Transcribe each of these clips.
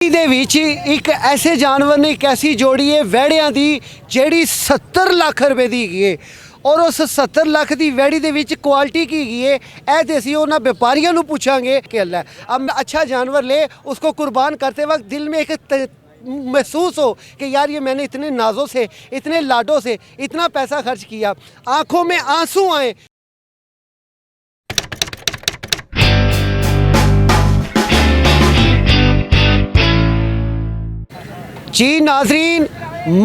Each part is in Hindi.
ਦੇ ਵਿੱਚ ਇੱਕ ਐਸੇ ਜਾਨਵਰ ਨੇ ਇੱਕ ਐਸੀ ਜੋੜੀ ਹੈ ਵਹਿੜਿਆਂ ਦੀ ਜਿਹੜੀ 70 ਲੱਖ ਰੁਪਏ ਦੀ ਹੈਗੀ ਹੈ और उस 70 लाख की वैड़ी दे विच क्वालिटी की है ऐ ते असीं उन्हां व्यापारियों नूं पुछांगे कि अल्लाह अब अच्छा जानवर ले उसको कुर्बान करते वक्त दिल में एक महसूस हो कि यार ये मैंने इतने नाजों से इतने लाडों से इतना पैसा खर्च किया, आंखों में आंसू आए। जी नाजरीन,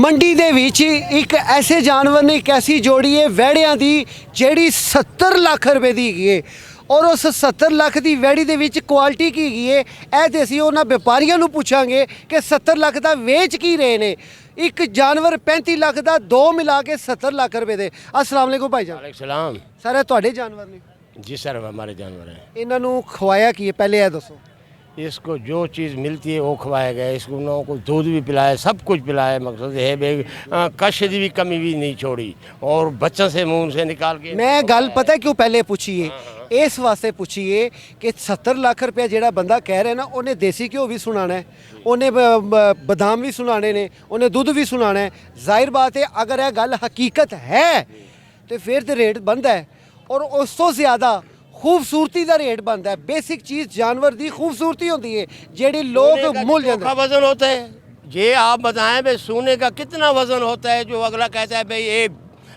मंडी दे विच एक ऐसे जानवर ने एक ऐसी जोड़ी है वैड़ियां दी जेड़ी 70 लाख रुपए दी है और उस 70 लाख की वैड़ी दे विच क्वालिटी की है ऐ ते असीं उन्हां व्यापारियों नूं पुछांगे कि 70 लाख दा वेच की रहे ने। एक जानवर 35 लाख दा दो मिला के 70 लाख रुपए दे। अस्सलाम वालेकुम भाईजान। वालेकुम सलाम। सर तुहाडे जानवर ने? जी सर हमारे जानवर हैं। इन्हां नूं खवाया की है पहले ये दसो। इसको जो चीज़ मिलती है वो खवाया गया, इसको उन लोगों को दूध भी पिलाया, सब कुछ पिलाया। मकसद है भाई कश की भी कमी भी नहीं छोड़ी और बच्चों से मुंह से निकाल के। मैं गल पता क्यों पहले पूछी है इस वास्ते पूछी है कि 70 लाख रुपया जेड़ा बंदा कह रहा है ना, उन्हें देसी घ्यो भी सुनाना है, उन्हें बादाम भी सुनाने ने, उन्हें दूध भी सुनाना है। जाहिर बात है अगर यह गल हकीकत है तो फिर तो रेट बनता है और उस तो ज़्यादा खूबसूरती का रेट बनता है। बेसिक चीज़ जानवर की खूबसूरती होती है जेड़ी लोग मुल जाते हैं। वजन होता है ये आप बताएं भाई, सोने का कितना वजन होता है जो अगला कहता है भाई ये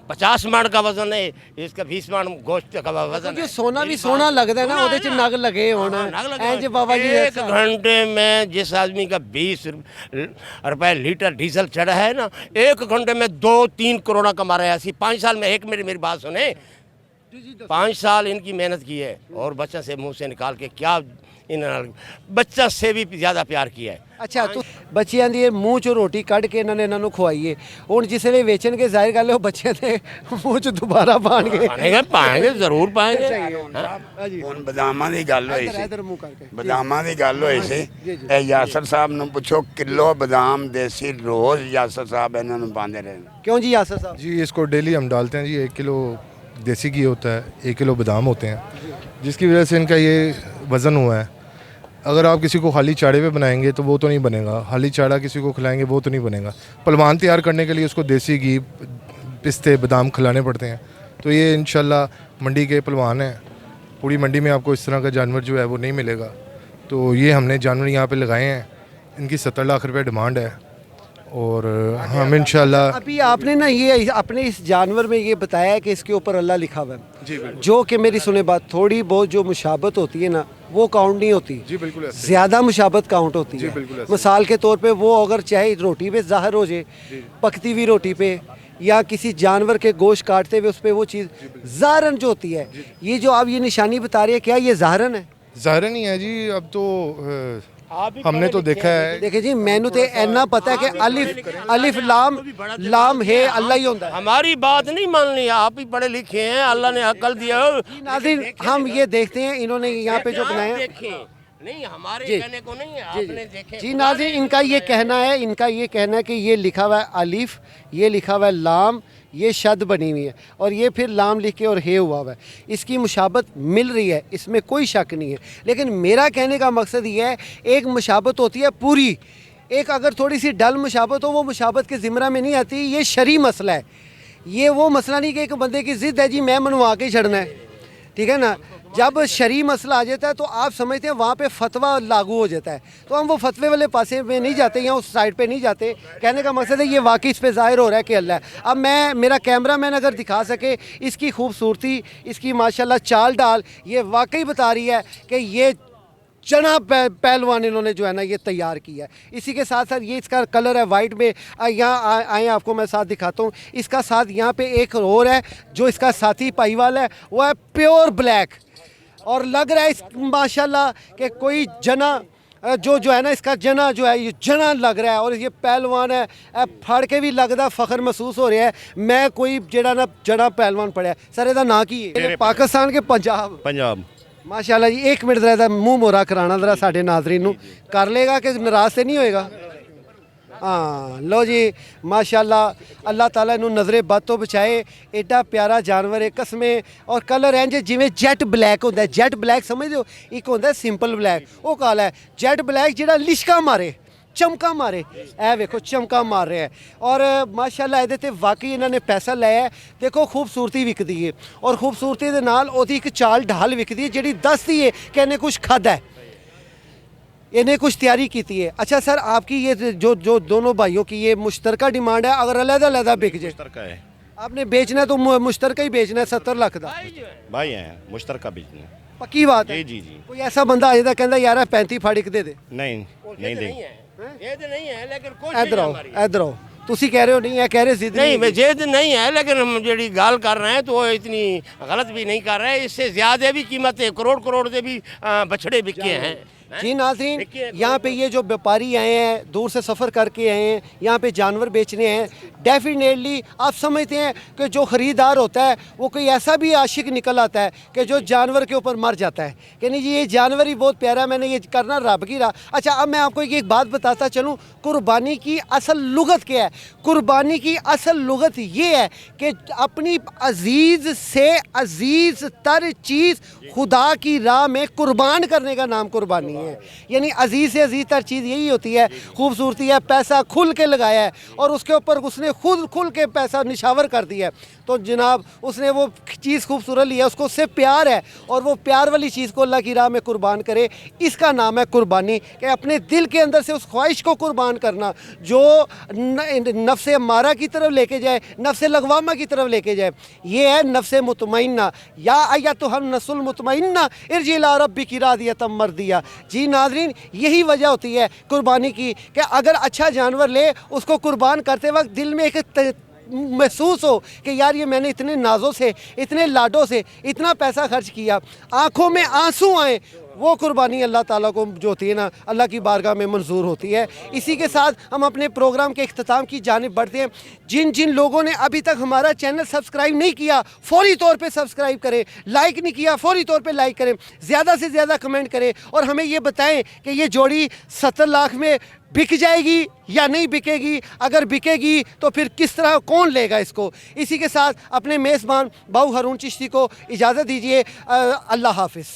50 मण का वजन है, इसका 20 मण गोश्त का वजन है। सोना भी सोना लगता है ना, वो नग लगे होने बाबा जी। एक घंटे में जिस आदमी का 20 रुपए लीटर डीजल चढ़ा है ना, एक घंटे में 2-3 करोड़ कमा रहे हैं। 5 साल में एक मेरी बात सुने, 5 साल इनकी मेहनत की है और बच्चा से मुंह से निकाल के क्या इन्होंने बच्चा से भी ज़्यादा प्यार किया है। अच्छा तो बच्चियां दी मूँह चो रोटी कढ़ के इन्होंने इन्होंने खुआई है, हुण जिसले वेचन के जाहिर गल है बच्चे दे मूँह च दोबारा पाएंगे जरूर पाएंगे। ਹੁਣ ਬਦਾਮਾਂ ਦੀ ਗੱਲ ਹੋਈ ਸੀ, ਬਦਾਮਾਂ ਦੀ ਗੱਲ ਹੋਈ ਸੀ। ਇਹ ਯਾਸਰ ਸਾਹਿਬ ਨੂੰ ਪੁੱਛੋ, ਕਿਲੋ ਬਦਾਮ ਦੇਸੀ रोज़ यासर साहब ਇਹਨਾਂ ਨੂੰ ਪਾਉਂਦੇ ਰਹੇ। क्यों जी यासर साहब? जी इसको डेली हम डालते हैं जी। 1 किलो देसी घी होता है, 1 किलो बादाम होते हैं, जिसकी वजह से इनका ये वज़न हुआ है। अगर आप किसी को खाली चाड़े पे बनाएंगे तो वो तो नहीं बनेगा, खाली चाड़ा किसी को खिलाएंगे वो तो नहीं बनेगा। पलवान तैयार करने के लिए उसको देसी घी पिस्ते बादाम खिलाने पड़ते हैं। तो ये इंशाल्लाह मंडी के पलवान हैं, पूरी मंडी में आपको इस तरह का जानवर जो है वो नहीं मिलेगा। तो ये हमने जानवर यहाँ पे लगाए हैं, इनकी 70 लाख रुपये डिमांड है और हम इंशाल्लाह। अभी आपने ना ये अपने इस जानवर में ये बताया है कि इसके ऊपर अल्लाह लिखा हुआ है जी, जो कि मेरी सुने बात थोड़ी बहुत जो मुशाबत होती है ना वो काउंट नहीं होती जी, बिल्कुल ज़्यादा मुशाबत काउंट होती है। मिसाल के तौर पे वो अगर चाहे रोटी पे ज़ाहिर हो जाए, पकती हुई रोटी पे या किसी जानवर के गोश्त काटते हुए उस पर वो चीज़ ज़ाहरन जो होती है, ये जो आप ये निशानी बता रहे हैं क्या ये ज़ाहरन है? ज़ाहरन ही है जी। अब तो हमने तो देखा है। देखिए जी मैनू तो इन्ना पता है कि अलिफ लाम है अल्लाह ही होता है। हमारी बात नहीं मान ली, आप ही पढ़े लिखे हैं, अल्लाह ने अकल दिया। नाज़रीन हम ये देखते हैं इन्होंने यहाँ पे जो बनाया नहीं हमारे कहने को नहीं है, आपने देखे जी नाज़रीन। इनका ये कहना है कि ये लिखा हुआ है अलिफ, ये लिखा हुआ है लाम, ये शद बनी हुई है और ये फिर लाम लिख के और हे हुआ है। इसकी मुशाबत मिल रही है, इसमें कोई शक नहीं है। लेकिन मेरा कहने का मकसद ये है, एक मुशाबत होती है पूरी, एक अगर थोड़ी सी डल मुशाबत हो वो मुशाबत के ज़िम्रा में नहीं आती। ये शरई मसला है, ये वो मसला नहीं कि एक बंदे की ज़िद है जी मैं मनवा के छड़ना है, ठीक है ना। जब शरई मसला आ जाता है तो आप समझते हैं वहाँ पे फतवा लागू हो जाता है, तो हम वो फतवे वाले पासे में नहीं जाते या उस साइड पे नहीं जाते। कहने का मकसद है ये वाकई इस पे ज़ाहिर हो रहा है कि अल्लाह है। अब मेरा कैमरा मैन अगर दिखा सके इसकी खूबसूरती, इसकी माशाल्लाह चाल डाल, ये वाकई बता रही है कि ये चना पहलवान इन्होंने जो है ना ये तैयार किया है। इसी के साथ साथ ये इसका कलर है वाइट में, यहाँ आए आपको मैं साथ दिखाता हूँ। इसका साथ यहाँ पे एक और है जो इसका साथी पाईवाल है, वो है प्योर ब्लैक और लग रहा है इस माशाल्लाह कि कोई जना जो है ना इसका जना जो है ये जना लग रहा है और ये पहलवान है। फड़ के भी लगता फ़ख्र महसूस हो रहा है मैं कोई जेड़ा ना जना पहलवान पढ़िया। सर ਇਹਦਾ ਨਾਂ ਕੀ है? पाकिस्तान के पंजाब माशाल्लाह जी। 1 मिनट जरा मूँह मोरा कराना जरा साढ़े नाजरीन नूं कर लेगा कि नाराज़ से नहीं होएगा? हाँ लो जी माशाल्लाह अल्लाह ताला इन्हू नज़रे बद तो बचाए। एडा प्यारा जानवर है कसमें और कलर इंज जिमें जैट ब्लैक होंदा है। जैट ब्लैक समझदे हो, एक होंदा सिंपल ब्लैक, वो काला है। जैट ब्लैक जिहड़ा लिशका मारे चमका मारे ए वेखो चमका मार रहे हैं और माशाल्लाह ਇਹਦੇ ਤੇ ਵਾਕਈ ਇਹਨਾਂ ਨੇ ਪੈਸਾ ਲਾਇਆ ਹੈ। ਦੇਖੋ ਖੂਬਸੂਰਤੀ ਵਿਕਦੀ ਹੈ ਔਰ ਖੂਬਸੂਰਤੀ ਦੇ ਨਾਲ ਉਹਦੀ ਇੱਕ ਚਾਲ ਢਾਲ ਵਿਕਦੀ ਹੈ ਜਿਹੜੀ ਦੱਸਦੀ ਹੈ ਕਿ ਇਹਨੇ ਕੁਝ ਖਾਦਾ है, इन्हें कुछ तैयारी की थी है। अच्छा सर, आपकी ये जो दोनों भाइयों की ये मुश्तरका डिमांड है, अगर अलग-अलग बिक जाए मुश्तरका है आपने बेचना है तो मुश्तरका ही बेचना है 70 लाख का, भाई हैं मुश्तरका बेचने पक्की बात है। जी जी कोई ऐसा बंदा आ जाता कहता यार 35 फाड़िक दे दे, नहीं नहीं देंगे ये तो नहीं है लेकिन कोशिश इधर आओ हमारी। इधर आओ, तुसी कह रहे हो नहीं है, कह रहे जिद नहीं मैं जिद नहीं है लेकिन हम जी गाल कर रहे हैं तो वो इतनी गलत भी नहीं कर रहे हैं। इससे ज़्यादा भी कीमत है, करोड़ करोड़ से भी बछड़े बिके हैं। जी नाज़रीन, देखिए, यहाँ पे ये जो व्यापारी आए हैं, दूर से सफ़र करके आए हैं, यहाँ पे जानवर बेचने हैं, डेफिनेटली आप समझते हैं कि जो ख़रीदार होता है वो कोई ऐसा भी आशिक निकल आता है कि जो जानवर के ऊपर मर जाता है कि नहीं जी ये जानवर ही बहुत प्यारा है, मैंने ये करना रब की राह। अच्छा, अब मैं आपको एक बात बताता चलूँ, कुर्बानी की असल लुगत क्या है। कुर्बानी की असल लुगत ये है कि अपनी अजीज़ से अजीज़ तर चीज़ खुदा की राह में कुर्बान करने का नाम कुर्बानी है। यानी अजीज़ से अजीज़ तर चीज़ यही होती है, खूबसूरती है, पैसा खुल के लगाया है और उसके ऊपर उसने खुल के पैसा निशावर कर दिया है। तो जनाब उसने वो चीज़ खूबसूरत लिया, उसको उससे प्यार है और वो प्यार वाली चीज़ को अल्लाह की राह में कुर्बान करे, इसका नाम है कुर्बानी। कि अपने दिल के अंदर से उस ख्वाहिश को कुर्बान करना जो नफ्स मारा की तरफ लेके जाए, नफ्स लगवामा की तरफ लेके जाए, ये है नफ्स मुतमइन्ना। या आया तो हम नस्ल मुतमइन्ना इरजिला रब्बी की रादियतम मर्दिया। जी नाज़रीन, यही वजह होती है कुर्बानी की कि अगर अच्छा जानवर ले उसको कुर्बान करते वक्त दिल में एक महसूस हो कि यार ये मैंने इतने नाज़ों से, इतने लाडों से इतना पैसा खर्च किया, आँखों में आंसू आए, वो कुर्बानी अल्लाह ताला को जो होती है ना, अल्लाह की बारगाह में मंजूर होती है। इसी के साथ हम अपने प्रोग्राम के इख्तिताम की जानिब बढ़ते हैं। जिन जिन लोगों ने अभी तक हमारा चैनल सब्सक्राइब नहीं किया फौरी तौर पे सब्सक्राइब करें, लाइक नहीं किया फौरी तौर पे लाइक करें, ज़्यादा से ज़्यादा कमेंट करें और हमें ये बताएं कि ये जोड़ी 70 लाख में बिक जाएगी या नहीं बिकेगी। अगर बिकेगी तो फिर किस तरह, कौन लेगा इसको। इसी के साथ अपने मेज़बान बाऊ हारून चिश्ती को इजाज़त दीजिए। अल्लाह हाफिज़।